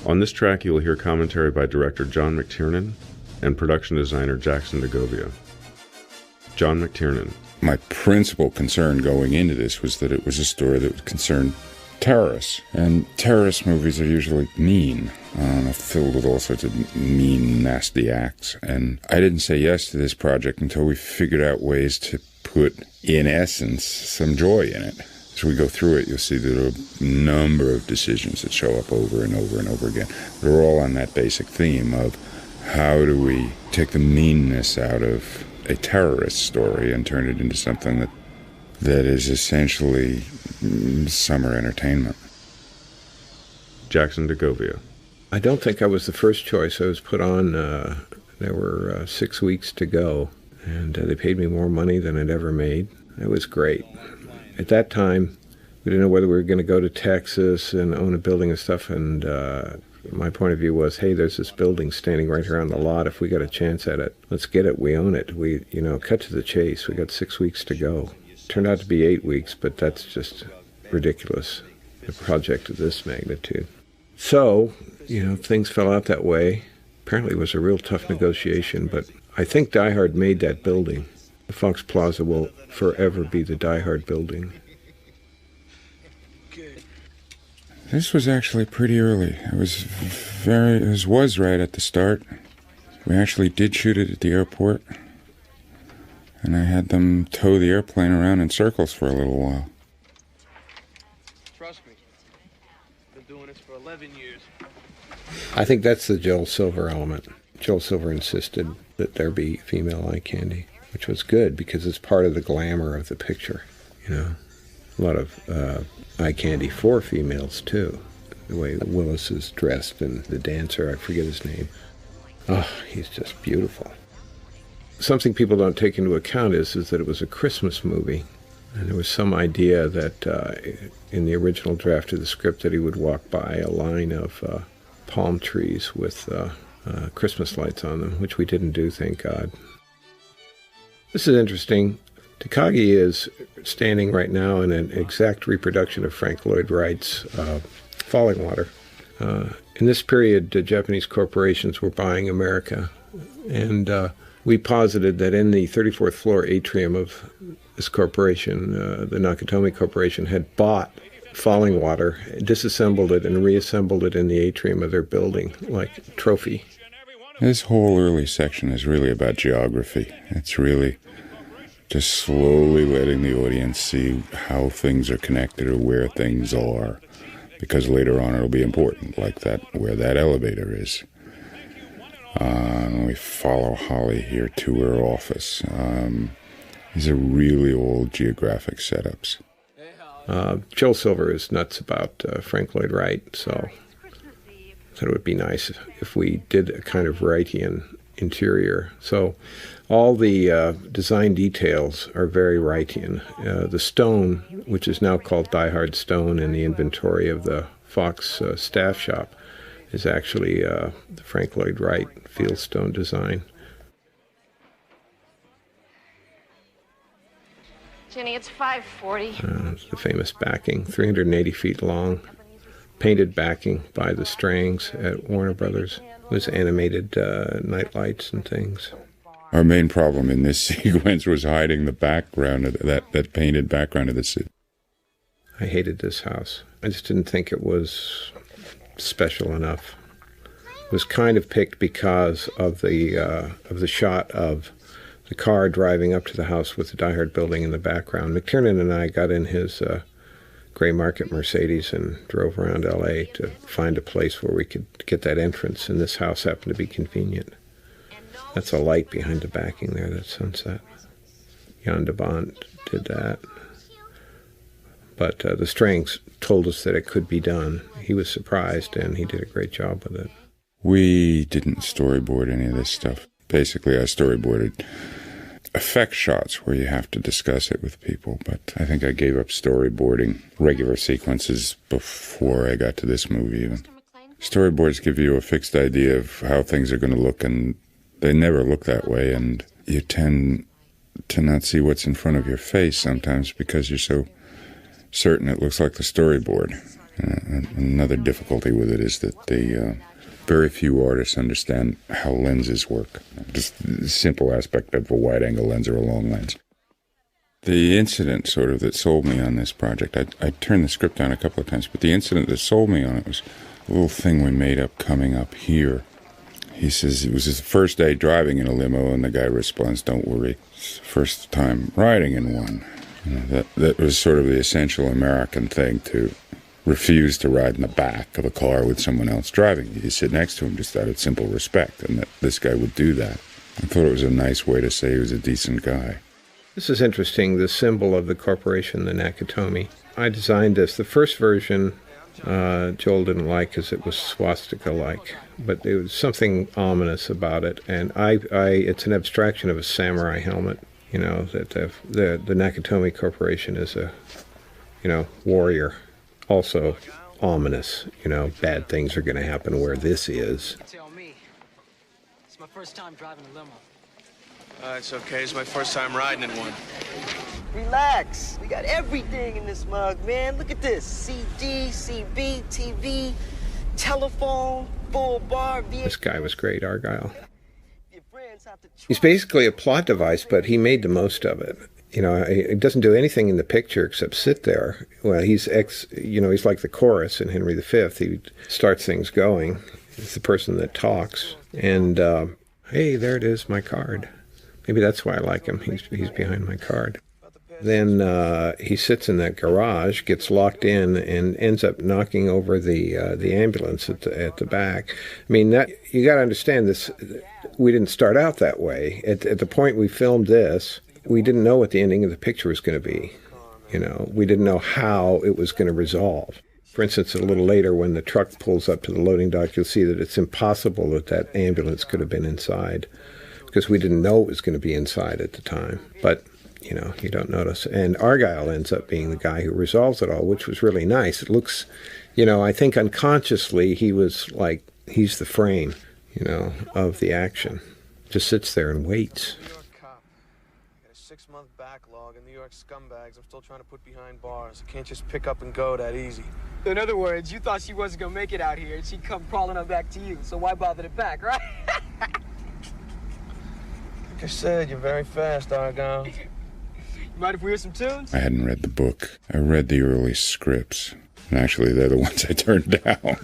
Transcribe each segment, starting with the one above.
On this track, you will hear commentary by director John McTiernan and production designer Jackson DeGovia. John McTiernan. My principal concern going into this was that it was a story that would concern terrorists. And terrorist movies are usually mean, filled with all sorts of mean, nasty acts. And I didn't say yes to this project until we figured out ways to put, in essence, some joy in it. As we go through it, you'll see there are a number of decisions that show up over and over and over again. They're all on that basic theme of how do we take the meanness out of a terrorist story and turn it into something that is essentially summer entertainment. Jackson DeGovia. I don't think I was the first choice. I was put on, there were 6 weeks to go, and they paid me more money than I'd ever made. It was great. At that time, we didn't know whether we were going to go to Texas and own a building and stuff, and my point of view was, hey, there's this building standing right here on the lot. If we got a chance at it, let's get it. We own it. We, cut to the chase. We got 6 weeks to go. Turned out to be 8 weeks, but that's just ridiculous, a project of this magnitude. So, things fell out that way. Apparently it was a real tough negotiation, but I think Die Hard made that building. The Fox Plaza will forever be the Die Hard building. This was actually pretty early. It was right at the start. We actually did shoot it at the airport. And I had them tow the airplane around in circles for a little while. Trust me. Been doing this for 11 years. I think that's the Joel Silver element. Joel Silver insisted that there be female eye candy, which was good because it's part of the glamour of the picture, A lot of eye candy for females, too. The way Willis is dressed and the dancer, I forget his name. Oh, he's just beautiful. Something people don't take into account is that it was a Christmas movie. And there was some idea that in the original draft of the script that he would walk by a line of palm trees with Christmas lights on them, which we didn't do, thank God. This is interesting. Takagi is standing right now in an exact reproduction of Frank Lloyd Wright's Falling Water. In this period, Japanese corporations were buying America, and we posited that in the 34th floor atrium of this corporation, the Nakatomi Corporation had bought Falling Water, disassembled it, and reassembled it in the atrium of their building, like a trophy. This whole early section is really about geography. It's really just slowly letting the audience see how things are connected or where things are, because later on it'll be important, like that where that elevator is. We follow Holly here to her office. These are really old geographic setups. Joel Silver is nuts about Frank Lloyd Wright, so I thought it would be nice if we did a kind of Wrightian interior. So all the design details are very Wrightian. The stone, which is now called Die Hard Stone in the inventory of the Fox staff shop, is actually the Frank Lloyd Wright fieldstone design. Jenny, it's 5:40. The famous backing, 380 feet long, painted backing by the Strangs at Warner Brothers. It was animated night lights and things. Our main problem in this sequence was hiding the background of that painted background of the city. I hated this house. I just didn't think it was special enough. It was kind of picked because of the shot of the car driving up to the house with the Die Hard building in the background. McTiernan and I got in his gray market Mercedes and drove around L.A. to find a place where we could get that entrance, and this house happened to be convenient. That's a light behind the backing there, that sunset. Jan de Bont did that. But the Strangs told us that it could be done. He was surprised, and he did a great job with it. We didn't storyboard any of this stuff. Basically, I storyboarded effect shots where you have to discuss it with people, but I think I gave up storyboarding regular sequences before I got to this movie even. Storyboards give you a fixed idea of how things are going to look, and they never look that way, and you tend to not see what's in front of your face sometimes because you're so certain it looks like the storyboard. Another difficulty with it is that very few artists understand how lenses work. Just the simple aspect of a wide-angle lens or a long lens. The incident sort of that sold me on this project, I turned the script down a couple of times, but the incident that sold me on it was a little thing we made up coming up here. He says it was his first day driving in a limo, and the guy responds, "Don't worry, it's the first time riding in one." You know, that was sort of the essential American thing, to refuse to ride in the back of a car with someone else driving. You sit next to him just out of simple respect, and that this guy would do that. I thought it was a nice way to say he was a decent guy. This is interesting, the symbol of the corporation, the Nakatomi. I designed this. The first version Joel didn't like because it was swastika-like, but there was something ominous about it, and it's an abstraction of a samurai helmet. You know, that the Nakatomi Corporation is a, warrior. Also ominous, bad things are going to happen where this is. Tell me. It's my first time driving a limo. It's okay. It's my first time riding in one. Relax. We got everything in this mug, man. Look at this. CD, CB, TV, telephone, full bar, VH. This guy was great, Argyle. He's basically a plot device, but he made the most of it. He doesn't do anything in the picture except sit there. Well, he's like the chorus in Henry V. He starts things going. He's the person that talks. And, hey, there it is, my card. Maybe that's why I like him. He's behind my card. Then he sits in that garage, gets locked in, and ends up knocking over the ambulance at the back. I mean, you got to understand this. We didn't start out that way. At the point we filmed this, we didn't know what the ending of the picture was going to be. We didn't know how it was going to resolve. For instance, a little later when the truck pulls up to the loading dock, you'll see that it's impossible that ambulance could have been inside, because we didn't know it was going to be inside at the time. But, you don't notice. And Argyle ends up being the guy who resolves it all, which was really nice. It looks, I think unconsciously he was like, he's the frame, of the action. Just sits there and waits. New York cop. I got a 6-month backlog, and New York scumbags I'm still trying to put behind bars. I can't just pick up and go that easy. In other words, you thought she wasn't gonna make it out here, and she'd come crawling up back to you. So why bother to back, right? Like I said, you're very fast, Argyle. Mind if we hear some tunes? I hadn't read the book. I read the early scripts. And actually, they're the ones I turned down.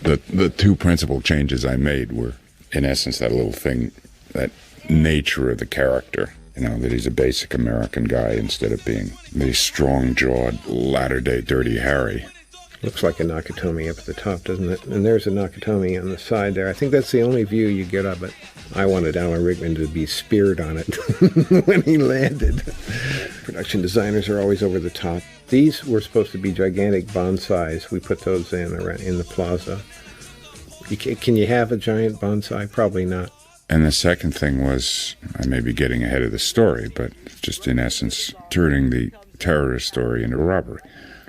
The two principal changes I made were, in essence, that little thing, that nature of the character. That he's a basic American guy instead of being the strong-jawed, latter-day Dirty Harry. Looks like a Nakatomi up at the top, doesn't it? And there's a Nakatomi on the side there. I think that's the only view you get of it. I wanted Alan Rickman to be speared on it when he landed. Production designers are always over the top. These were supposed to be gigantic bonsais. We put those in the plaza. Can you have a giant bonsai? Probably not. And the second thing was, I may be getting ahead of the story, but just in essence, turning the terrorist story into robbery.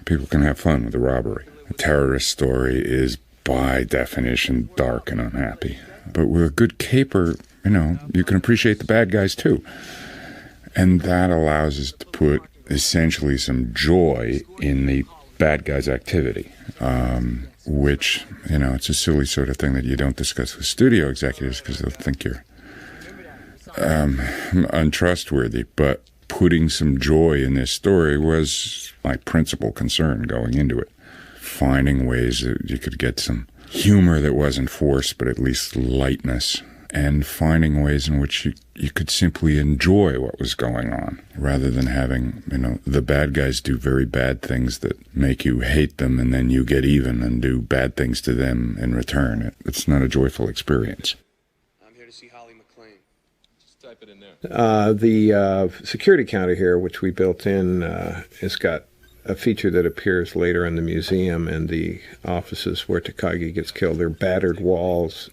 People can have fun with the robbery. A terrorist story is, by definition, dark and unhappy. But with a good caper, you can appreciate the bad guys too. And that allows us to put essentially some joy in the bad guys' activity, which, it's a silly sort of thing that you don't discuss with studio executives because they'll think you're untrustworthy. But putting some joy in this story was my principal concern going into it. Finding ways that you could get some humor that wasn't forced, but at least lightness, and finding ways in which you could simply enjoy what was going on, rather than having, the bad guys do very bad things that make you hate them, and then you get even and do bad things to them in return. It's not a joyful experience. I'm here to see Holly McClane. Just type it in there. The security counter here, which we built in, has got a feature that appears later in the museum and the offices where Takagi gets killed. They're battered walls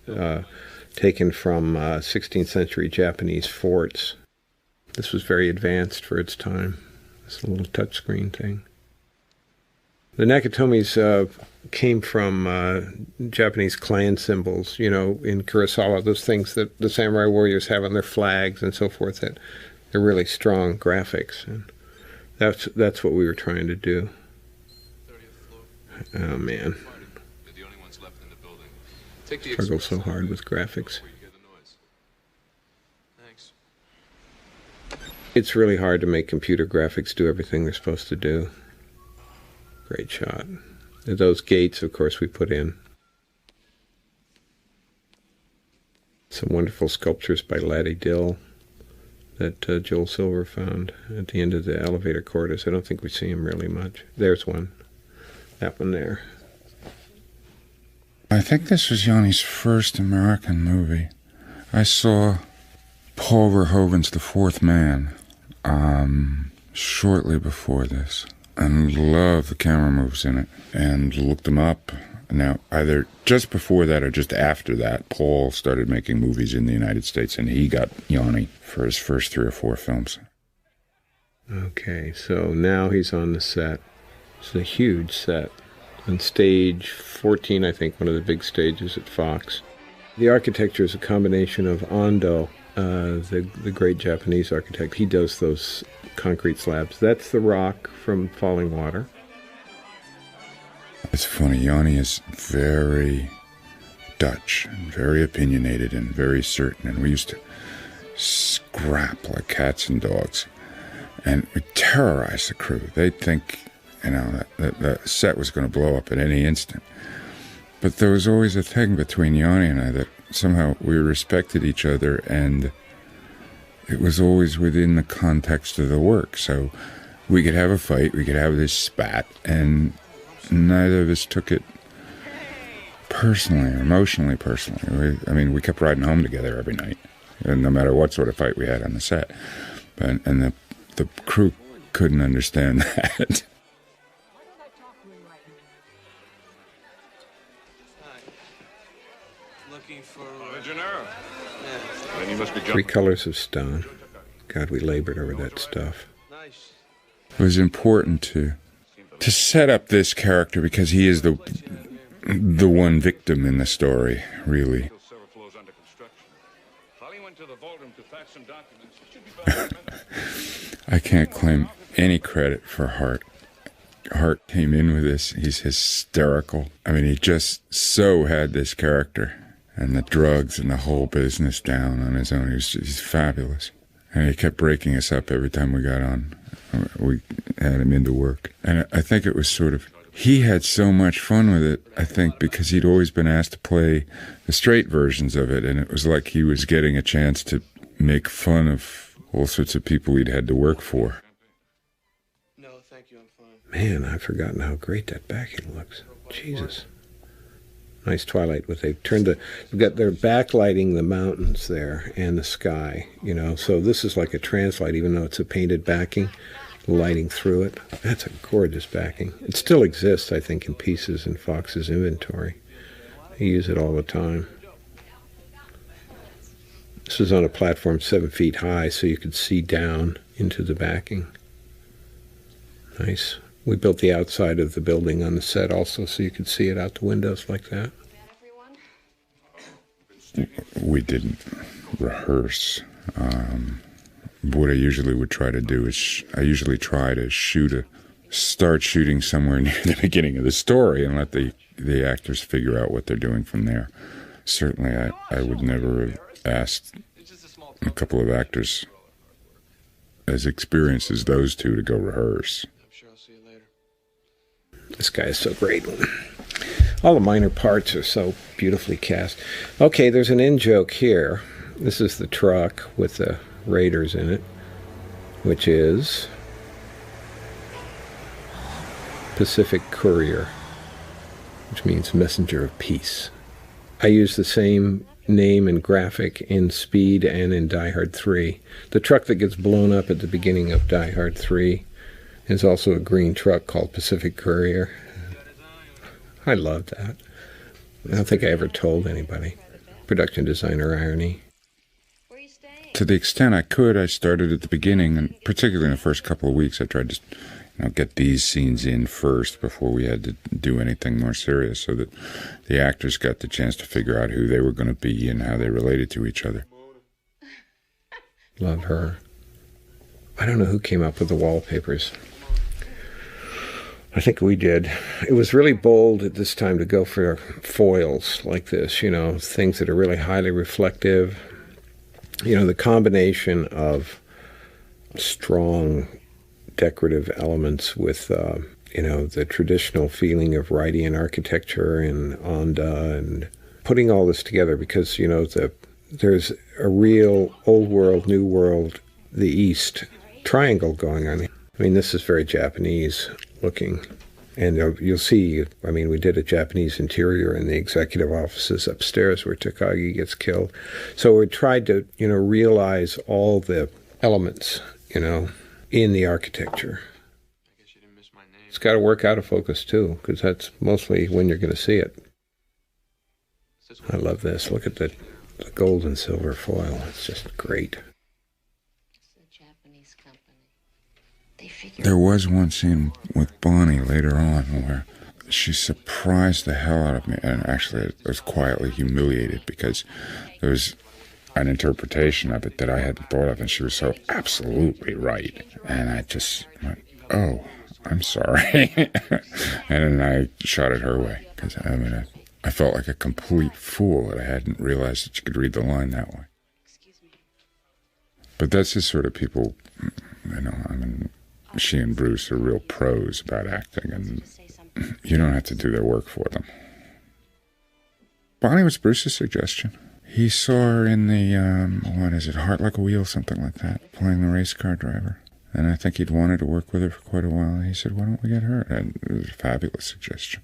taken from 16th century Japanese forts. This was very advanced for its time. This little touchscreen thing. The Nakatomis came from Japanese clan symbols, in Kurosawa, those things that the samurai warriors have on their flags and so forth, that they're really strong graphics. And that's what we were trying to do. Oh man, struggle so hard with graphics. Thanks. It's really hard to make computer graphics do everything they're supposed to do. Great shot. Those gates, of course, we put in. Some wonderful sculptures by Laddie Dill that Joel Silver found at the end of the elevator corridors. I don't think we see him really much. There's one. That one there. I think this was Yanni's first American movie. I saw Paul Verhoeven's The Fourth Man shortly before this, and loved the camera moves in it, and looked them up. Now, either just before that or just after that, Paul started making movies in the United States, and he got Yanni for his first 3 or 4 films. Okay, so now he's on the set. It's a huge set. On stage 14, I think, one of the big stages at Fox. The architecture is a combination of Ando, the great Japanese architect. He does those concrete slabs. That's the rock from Falling Water. It's funny, Yanni is very Dutch, and very opinionated, and very certain, and we used to scrap like cats and dogs, and we terrorized the crew. They'd think, that the set was going to blow up at any instant. But there was always a thing between Yanni and I that somehow we respected each other, and it was always within the context of the work. So we could have a fight, we could have this spat, and neither of us took it personally or emotionally personally. We kept riding home together every night, and no matter what sort of fight we had on the set. And the crew couldn't understand that. Looking for... Then you must be 3 Colors of Stone. God, we labored over that stuff. Nice. It was important to set up this character because he is the one victim in the story, really. I can't claim any credit for Hart. Hart came in with this. He's hysterical. He just so had this character and the drugs and the whole business down on his own. He's fabulous. And he kept breaking us up every time we got on. We had him into work. And I think it was he had so much fun with it, I think, because he'd always been asked to play the straight versions of it. And it was like he was getting a chance to make fun of all sorts of people he'd had to work for. No, thank you, I'm fine. Man, I've forgotten how great that backing looks. Jesus. Nice twilight. They've they're backlighting the mountains there and the sky, so this is like a translight, even though it's a painted backing, lighting through it. That's a gorgeous backing. It still exists, I think, in pieces in Fox's inventory. They use it all the time. This is on a platform 7 feet high, so you could see down into the backing. Nice. We built the outside of the building on the set also, so you could see it out the windows like that. We didn't rehearse. What I usually would try to do is I usually try to start shooting somewhere near the beginning of the story and let the actors figure out what they're doing from there. Certainly, I would never have asked a couple of actors as experienced as those two to go rehearse. This guy is so great. All the minor parts are so beautifully cast. Okay, there's an in-joke here. This is the truck with the Raiders in it, which is Pacific Courier, which means messenger of peace. I use the same name and graphic in Speed and in Die Hard 3. The truck that gets blown up at the beginning of Die Hard 3 is also a green truck called Pacific Courier. I love that. I don't think I ever told anybody. Production designer irony. To the extent I could, I started at the beginning, and particularly in the first couple of weeks, I tried to get these scenes in first before we had to do anything more serious, so that the actors got the chance to figure out who they were going to be and how they related to each other. Love her. I don't know who came up with the wallpapers. I think we did. It was really bold at this time to go for foils like this, you know, things that are really highly reflective. You know, the combination of strong decorative elements with, you know, the traditional feeling of Wrightian architecture and Onda, and putting all this together because, you know, there's a real old world, new world, the East triangle going on. I mean, this is very Japanese looking. And you'll see, I mean, we did a Japanese interior in the executive offices upstairs where Takagi gets killed. So we tried to, you know, realize all the elements, you know, in the architecture. It's got to work out of focus, too, because that's mostly when you're going to see it. I love this. Look at the gold and silver foil. It's just great. There was one scene with Bonnie later on where she surprised the hell out of me, and actually I was quietly humiliated because there was an interpretation of it that I hadn't thought of, and she was so absolutely right. And I just went, oh, I'm sorry. And then I shot it her way, because I mean, I felt like a complete fool that I hadn't realized that you could read the line that way. But that's the sort of people, you know, I mean, she and Bruce are real pros about acting, and you don't have to do their work for them. Bonnie was Bruce's suggestion. He saw her in the, what is it, Heart Like a Wheel, something like that, playing the race car driver. And I think he'd wanted to work with her for quite a while. And he said, why don't we get her? And it was a fabulous suggestion.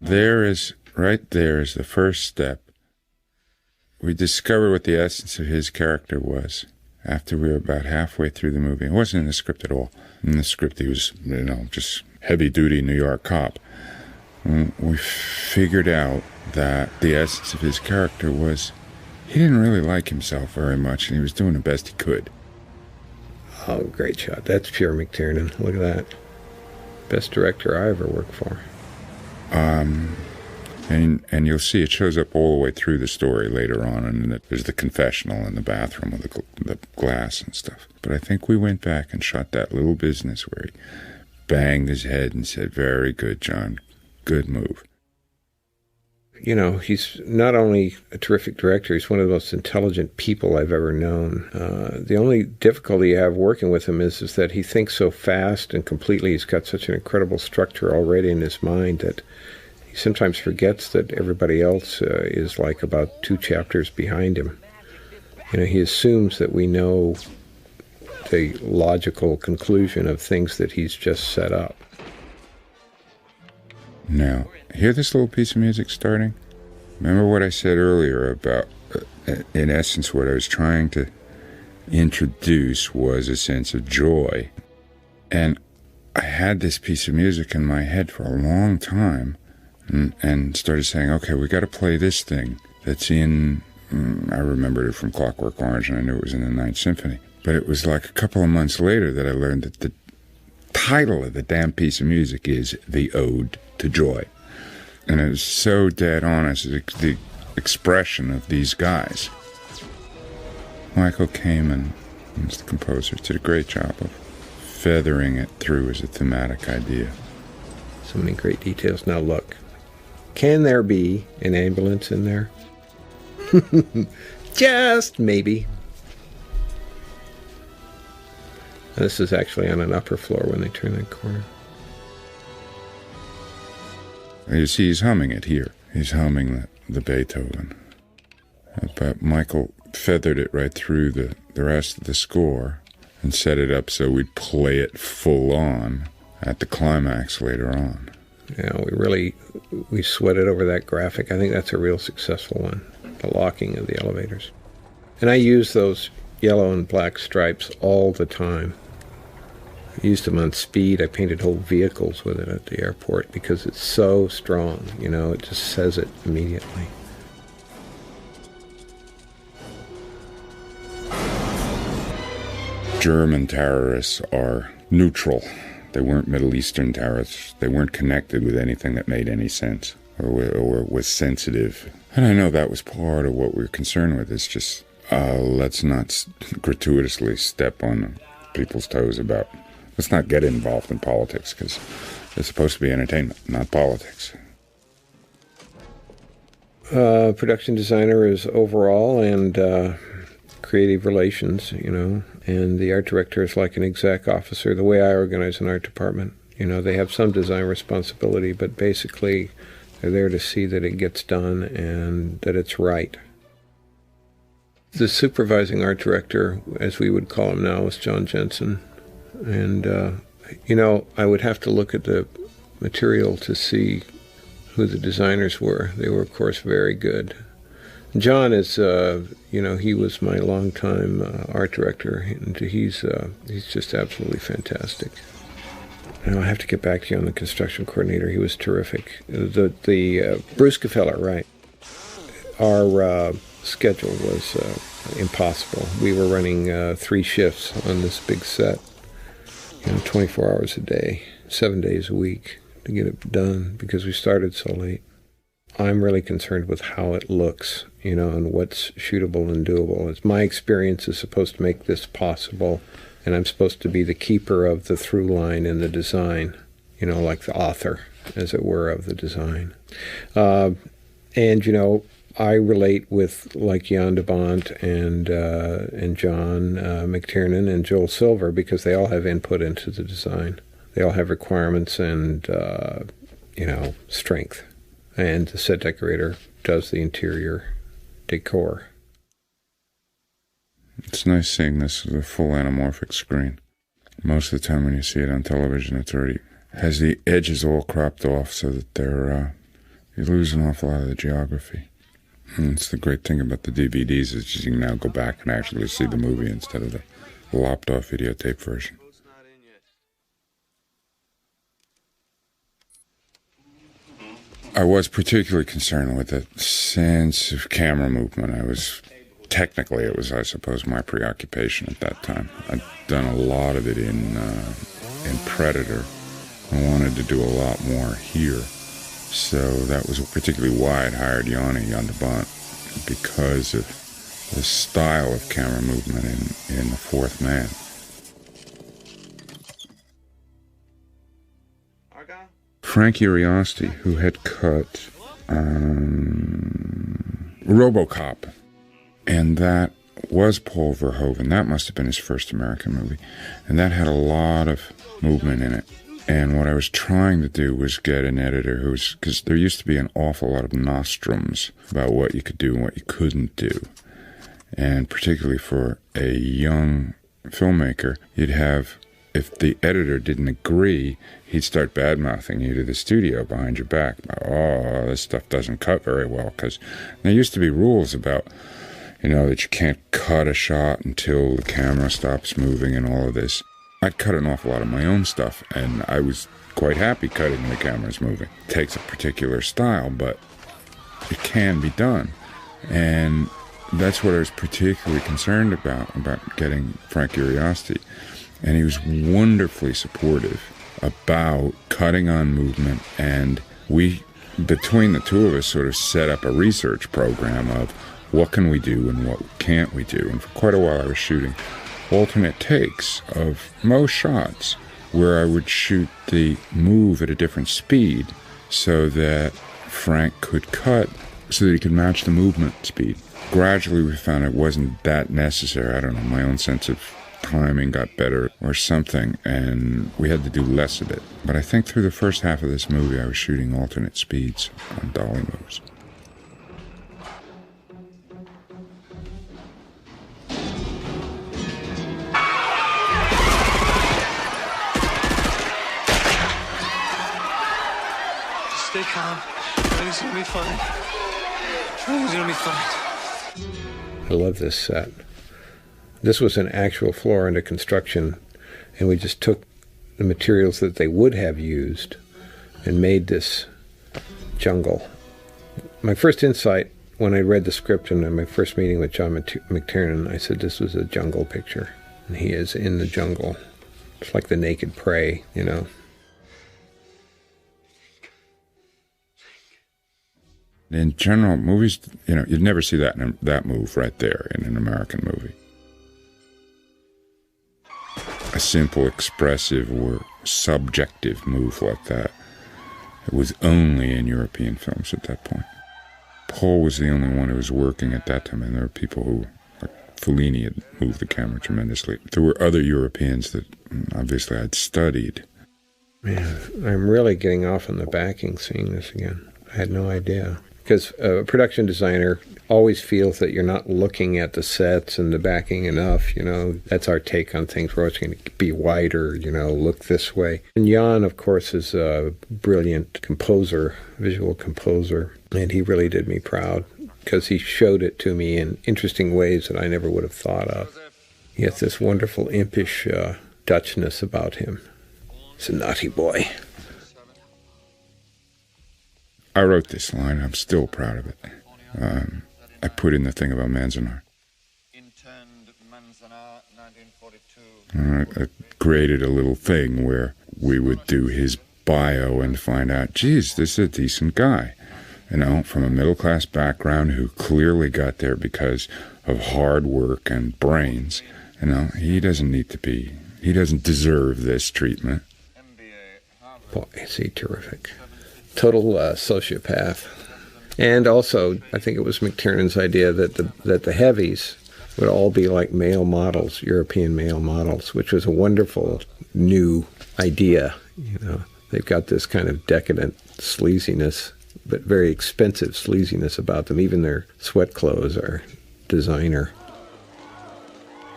Right there is the first step. We discovered what the essence of his character was after we were about halfway through the movie. It wasn't in the script at all. In the script, he was, you know, just heavy-duty New York cop. We figured out that the essence of his character was he didn't really like himself very much, and he was doing the best he could. Oh, great shot. That's pure McTiernan. Look at that. Best director I ever worked for. And you'll see it shows up all the way through the story later on, and there's the confessional in the bathroom with the glass and stuff. But I think we went back and shot that little business where he banged his head and said, very good, John. Good move. You know, he's not only a terrific director, he's one of the most intelligent people I've ever known. The only difficulty I have working with him is that he thinks so fast and completely. He's got such an incredible structure already in his mind that he sometimes forgets that everybody else is like about 2 chapters behind him. You know, he assumes that we know the logical conclusion of things that he's just set up. Now, hear this little piece of music starting? Remember what I said earlier about, in essence, what I was trying to introduce was a sense of joy. And I had this piece of music in my head for a long time and started saying, okay, we got to play this thing that's in, I remembered it from Clockwork Orange, and I knew it was in the Ninth Symphony. But it was like a couple of months later that I learned that the title of the damn piece of music is The Ode to Joy. And it was so dead on as the expression of these guys. Michael Kamen, who's the composer, did a great job of feathering it through as a thematic idea. So many great details. Now look, can there be an ambulance in there? Just maybe. This is actually on an upper floor when they turn that corner. You see, he's humming it here. He's humming the Beethoven. But Michael feathered it right through the rest of the score and set it up so we'd play it full on at the climax later on. Yeah, we sweated over that graphic. I think that's a real successful one, the locking of the elevators. And I use those yellow and black stripes all the time. I used them on Speed. I painted whole vehicles with it at the airport because it's so strong, you know, it just says it immediately. German terrorists are neutral. They weren't Middle Eastern terrorists. They weren't connected with anything that made any sense or was sensitive. And I know that was part of what we were concerned with. It's just, let's not gratuitously step on people's toes about let's not get involved in politics, because it's supposed to be entertainment, not politics. Production designer is overall and creative relations, and the art director is like an exec officer, the way I organize an art department. They have some design responsibility, but basically they're there to see that it gets done and that it's right. The supervising art director, as we would call him now, is John Jensen. And, I would have to look at the material to see who the designers were. They were, of course, very good. John is, he was my longtime art director, and he's just absolutely fantastic. I have to get back to you on the construction coordinator. He was terrific. The Bruce Gefeller, right? Our schedule was impossible. We were running 3 shifts on this big set, 24 hours a day, 7 days a week to get it done because we started so late. I'm really concerned with how it looks, and what's shootable and doable. It's my experience is supposed to make this possible, and I'm supposed to be the keeper of the through line in the design, like the author, as it were, of the design. And, I relate with like Jan de Bont and John McTiernan and Joel Silver because they all have input into the design. They all have requirements and, strength. And the set decorator does the interior decor. It's nice seeing this as a full anamorphic screen. Most of the time when you see it on television, it's already has the edges all cropped off so that you lose an awful lot of the geography. And it's the great thing about the DVDs is you can now go back and actually see the movie instead of the lopped off videotape version. I was particularly concerned with the sense of camera movement. It was, I suppose, my preoccupation at that time. I'd done a lot of it in Predator. I wanted to do a lot more here. So that was particularly why I'd hired Jan de Bont, because of the style of camera movement in The Fourth Man. Frank Uriosti, who had cut RoboCop, and that was Paul Verhoeven. That must have been his first American movie, and that had a lot of movement in it. And what I was trying to do was get an editor because there used to be an awful lot of nostrums about what you could do and what you couldn't do. And particularly for a young filmmaker, you'd have, if the editor didn't agree, he'd start bad-mouthing you to the studio behind your back. Oh, this stuff doesn't cut very well, because there used to be rules about, that you can't cut a shot until the camera stops moving and all of this. I'd cut an awful lot of my own stuff, and I was quite happy cutting when the camera's moving. It takes a particular style, but it can be done. And that's what I was particularly concerned about getting Frank Uriosti. And he was wonderfully supportive about cutting on movement, and we, between the two of us, sort of set up a research program of what can we do and what can't we do. And for quite a while I was shooting alternate takes of most shots where I would shoot the move at a different speed so that Frank could cut so that he could match the movement speed. Gradually we found it wasn't that necessary. I don't know, my own sense of timing got better or something, and we had to do less of it. But I think through the first half of this movie I was shooting alternate speeds on dolly moves. Stay calm. Everything's gonna be fine. Everything's gonna be fine. I love this set. This was an actual floor under construction, and we just took the materials that they would have used and made this jungle. My first insight when I read the script and in my first meeting with John McTiernan, I said this was a jungle picture, and he is in the jungle. It's like The Naked Prey, In general, movies, you'd never see that move right there in an American movie. a simple, expressive, or subjective move like that. It was only in European films at that point. Paul was the only one who was working at that time, and there were people who, like Fellini, had moved the camera tremendously. There were other Europeans that obviously I'd studied. Man, I'm really getting off on the backing seeing this again. I had no idea. Because a production designer always feels that you're not looking at the sets and the backing enough, you know. That's our take on things. We're always going to be wider, you know, look this way. And Jan, of course, is a brilliant composer, visual composer, and he really did me proud because he showed it to me in interesting ways that I never would have thought of. He has this wonderful impish Dutchness about him. He's a naughty boy. I wrote this line. I'm still proud of it. I put in the thing about Manzanar. Interned Manzanar, 1942. I created a little thing where we would do his bio and find out, geez, this is a decent guy. You know, from a middle-class background who clearly got there because of hard work and brains. You know, he doesn't deserve this treatment. Boy, is he terrific. Total sociopath. And also, I think it was McTiernan's idea that the heavies would all be like male models, European male models, which was a wonderful new idea. You know, they've got this kind of decadent sleaziness, but very expensive sleaziness about them. Even their sweat clothes are designer.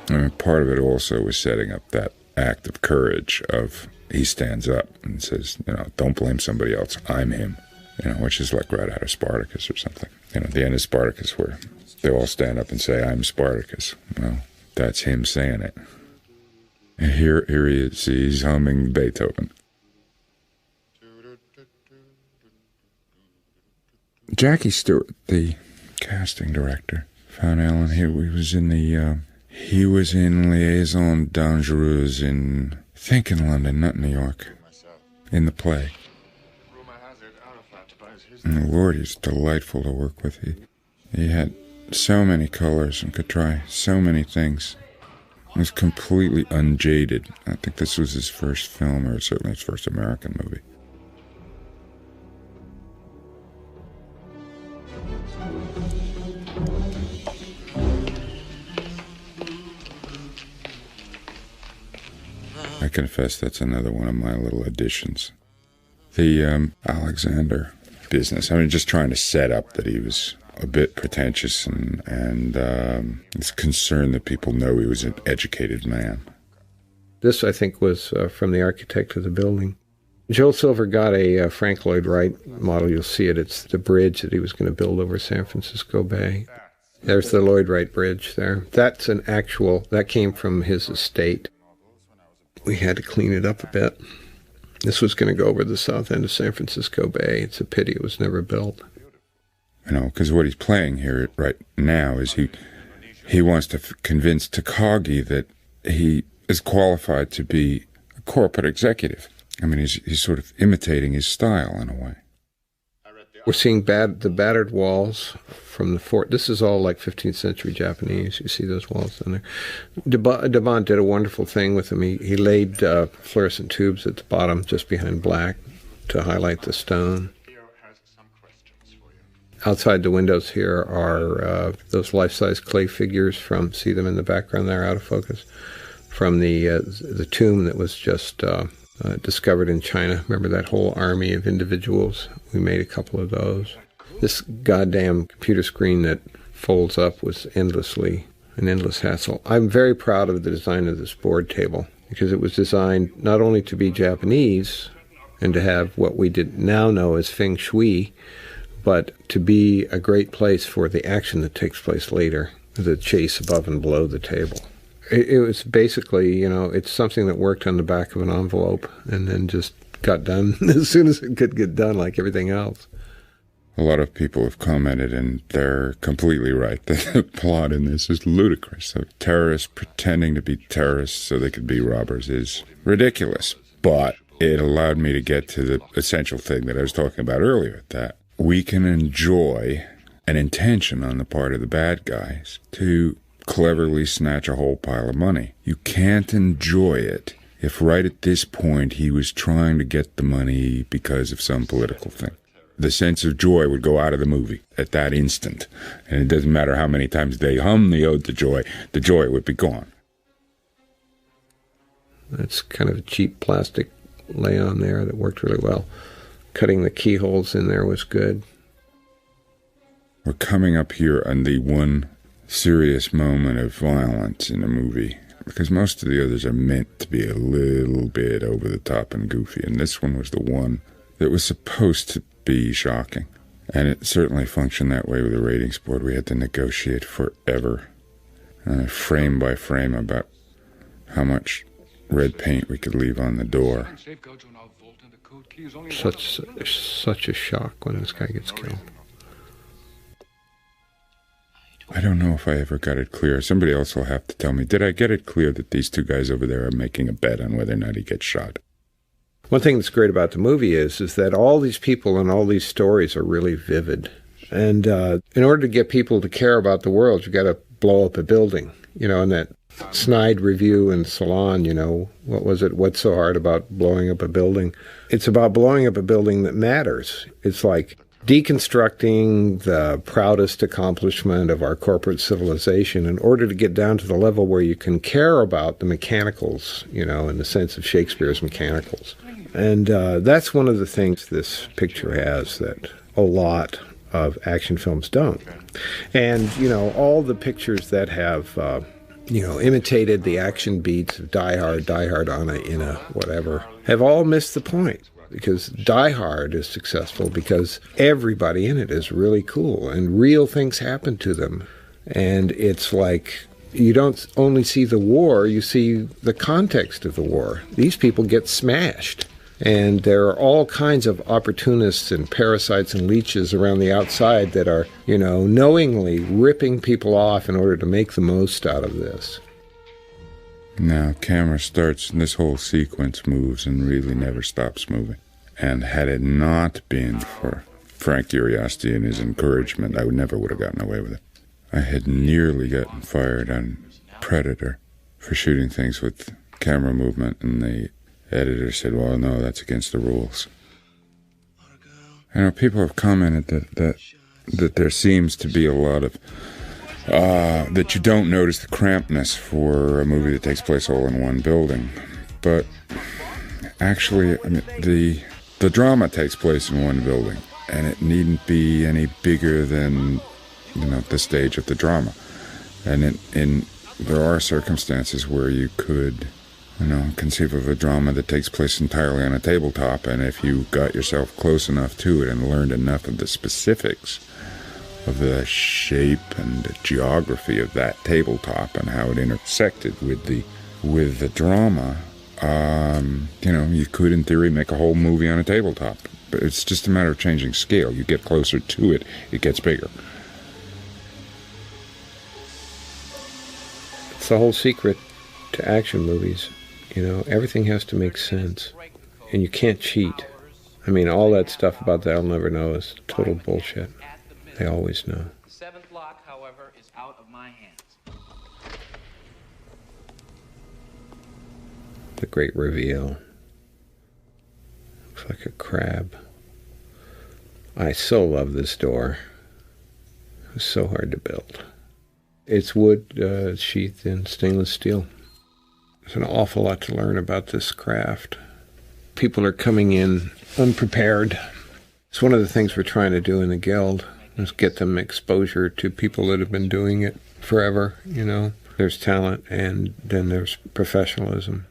I mean, part of it also was setting up that act of courage of he stands up and says, you know, don't blame somebody else, I'm him. You know, which is like right out of Spartacus or something. You know, the end of Spartacus where they all stand up and say, I'm Spartacus. Well, that's him saying it. And here he is, he's humming Beethoven. Jackie Stewart, the casting director, found Alan here. He was in Liaison Dangereuse in, I think in London, not New York, in the play. And Lord, he's delightful to work with. He had so many colors and could try so many things. He was completely unjaded. I think this was his first film, or certainly his first American movie. I confess that's another one of my little additions. The Alexander business. I mean, just trying to set up that he was a bit pretentious and is concerned that people know he was an educated man. This, I think, was from the architect of the building. Joel Silver got a Frank Lloyd Wright model. You'll see it. It's the bridge that he was going to build over San Francisco Bay. There's the Lloyd Wright Bridge there. That's an actual, that came from his estate. We had to clean it up a bit. This was going to go over the south end of San Francisco Bay. It's a pity it was never built. You know, because what he's playing here right now is he wants to convince Takagi that he is qualified to be a corporate executive. I mean, he's sort of imitating his style in a way. We're seeing the battered walls from the fort. This is all like 15th century Japanese. You see those walls in there. Devant did a wonderful thing with them. He laid fluorescent tubes at the bottom just behind black to highlight the stone. Outside the windows here are those life-size clay figures from, see them in the background there, out of focus, from the tomb that was just discovered in China. Remember that whole army of individuals? We made a couple of those. This goddamn computer screen that folds up was an endless hassle. I'm very proud of the design of this board table because it was designed not only to be Japanese and to have what we now know as feng shui, but to be a great place for the action that takes place later, the chase above and below the table. It was basically, you know, it's something that worked on the back of an envelope and then just got done as soon as it could get done, like everything else. A lot of people have commented, and they're completely right, that the plot in this is ludicrous. So terrorists pretending to be terrorists so they could be robbers is ridiculous. But it allowed me to get to the essential thing that I was talking about earlier, that we can enjoy an intention on the part of the bad guys to cleverly snatch a whole pile of money. You can't enjoy it if right at this point he was trying to get the money because of some political thing. The sense of joy would go out of the movie at that instant. And it doesn't matter how many times they hum the ode to joy, the joy would be gone. That's kind of a cheap plastic lay-on there that worked really well. Cutting the keyholes in there was good. We're coming up here on the one serious moment of violence in a movie, because most of the others are meant to be a little bit over the top and goofy, and this one was the one that was supposed to be shocking. And it certainly functioned that way with the ratings board. We had to negotiate forever, frame by frame, about how much red paint we could leave on the door. Such a shock when this guy gets killed. I don't know if I ever got it clear. Somebody else will have to tell me. Did I get it clear that these two guys over there are making a bet on whether or not he gets shot? One thing that's great about the movie is that all these people and all these stories are really vivid. And in order to get people to care about the world, you got to blow up a building. You know, in that snide review in Salon, you know, what was it? What's so hard about blowing up a building? It's about blowing up a building that matters. It's like deconstructing the proudest accomplishment of our corporate civilization in order to get down to the level where you can care about the mechanicals, you know, in the sense of Shakespeare's mechanicals. And that's one of the things this picture has that a lot of action films don't. And, you know, all the pictures that have, you know, imitated the action beats of Die Hard on a whatever, have all missed the point. Because Die Hard is successful because everybody in it is really cool and real things happen to them. And it's like, you don't only see the war, you see the context of the war. These people get smashed. And there are all kinds of opportunists and parasites and leeches around the outside that are, you know, knowingly ripping people off in order to make the most out of this. Now, camera starts and this whole sequence moves and really never stops moving. And had it not been for Frank Curiosity and his encouragement, I never would have gotten away with it. I had nearly gotten fired on Predator for shooting things with camera movement, and the editor said, well, no, that's against the rules. I know people have commented that there seems to be a lot of that you don't notice the crampedness for a movie that takes place all in one building. But actually, I mean, the drama takes place in one building, and it needn't be any bigger than, you know, the stage of the drama. And there are circumstances where you could, you know, conceive of a drama that takes place entirely on a tabletop, and if you got yourself close enough to it and learned enough of the specifics of the shape and the geography of that tabletop and how it intersected with the drama, you know, you could, in theory, make a whole movie on a tabletop. But it's just a matter of changing scale. You get closer to it, it gets bigger. It's the whole secret to action movies. You know, everything has to make sense. And you can't cheat. I mean, all that stuff about they'll never know is total bullshit. They always know. The seventh lock, however, is out of my hands. The great reveal. Looks like a crab. I so love this door. It was so hard to build. It's wood sheathed in stainless steel. There's an awful lot to learn about this craft. People are coming in unprepared. It's one of the things we're trying to do in the Guild, is get them exposure to people that have been doing it forever, you know. There's talent, and then there's professionalism.